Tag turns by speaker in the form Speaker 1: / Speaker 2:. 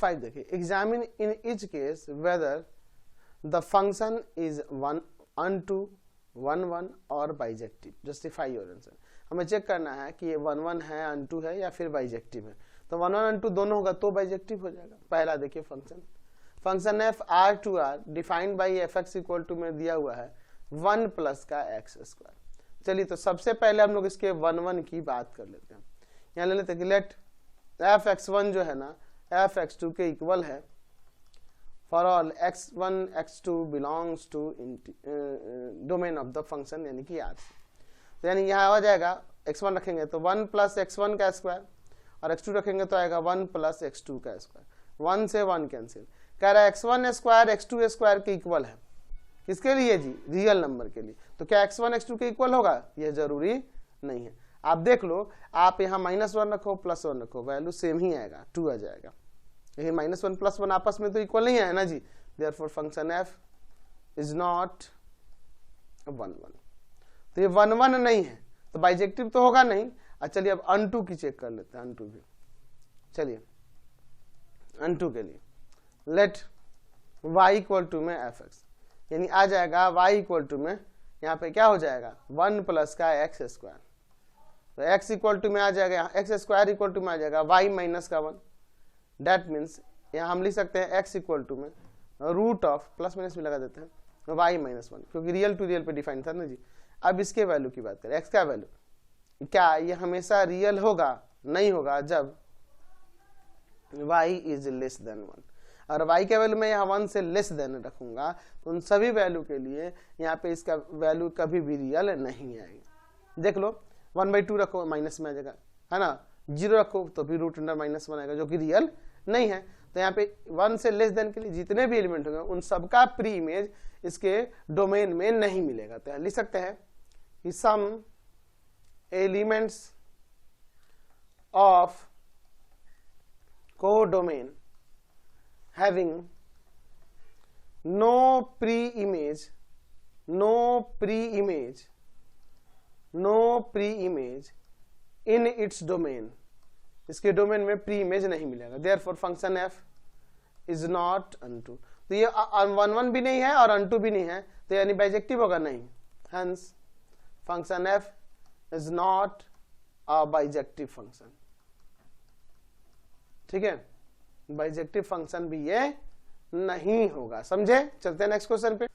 Speaker 1: 5 देखिए, examine in each case whether the function is one unto 1 1 और bijective, justify your answer. हमें check करना है कि ये 1 1 है, अनटू है या फिर बाइजेक्टिव है। तो 1 1 अनटू दोनों होगा तो बाइजेक्टिव हो जाएगा। पहला देखिए function F R to R defined by F X equal to में दिया हुआ है 1 प्लस का एक्स स्क्वायर। चलिए तो सबसे पहले हम लोग इसके 1 1 की बात कर लेते हैं। यहाँ ले लेते हैं कि लेट एफ एक्स वन जो है ना एफ एक्स टू के इक्वल है for all x1 x2 belongs to domain of the function, यानी कि आर। तो यानी यहाँ आ जाएगा x1 रखेंगे तो 1 प्लस x1 का स्क्वायर और x2 रखेंगे तो आएगा 1 प्लस x2 का स्क्वायर। 1 से 1 कैंसिल, कह रहा है x1 स्क्वायर x2 स्क्वायर के इक्वल है। किसके लिए जी? रियल नंबर के लिए। तो क्या x1 x2 के इक्वल होगा? यह जरूरी नहीं है। आप देख लो, आप यहाँ -1 रखो +1 रखो, वैल्यू सेम ही आएगा, 2 आ जाएगा। ये -1 +1 आपस में तो इक्वल नहीं है ना जी। Therefore function f is not 1 1। तो ये 1 1 नहीं है तो बाइजेक्टिव तो होगा नहीं। चलिए अब अनटू की चेक कर लेते हैं, अनटू भी। चलिए अनटू के लिए लेट y इक्वल टू में एफ एक्स, यानी आ जाएगा y इक्वल टू में यहाँ पे क्या हो जाएगा 1 प्लस का एक्स स्क्वायर। तो x इक्वल टू में आ जाएगा, एक्स स्क्वायर इक्वल टू में आ जाएगा y माइनस का 1। डेट मीन्स यहाँ हम लिख सकते हैं x इक्वल टू में रूट ऑफ, प्लस माइनस भी लगा देते हैं, y माइनस 1, क्योंकि रियल टू रियल पे डिफाइन था ना जी। अब इसके वैल्यू की बात करें, x का वैल्यू, क्या ये हमेशा रियल होगा? नहीं होगा जब y इज लेस देन 1। और y के वैल्यू में यहाँ 1 से लेस देन रखूंगा तो उन सभी वैल्यू के लिए यहाँ पे इसका वैल्यू कभी भी रियल नहीं आएगी। देख लो 1/2 रखो माइनस में आ जाएगा, है ना। 0 रखो तो भी रूट अंडर -1 आएगा, जो कि रियल नहीं है। तो यहाँ पे 1 से लेस देन के लिए जितने भी एलिमेंट होंगे उन सबका प्री इमेज इसके डोमेन में नहीं मिलेगा। तो लिख सकते हैं कि some elements of codomain having no pre-image in its domain, इसके डोमेन में प्री इमेज नहीं मिलेगा। therefore function f is not unto। तो ये 1 1 भी नहीं है और unto भी नहीं है, तो यानी बाइजेक्टिव होगा नहीं। hence function f is not a bijective function. ठीक है, बाइजेक्टिव फंक्शन भी ये नहीं होगा। समझे? चलते हैं नेक्स्ट क्वेश्चन पे।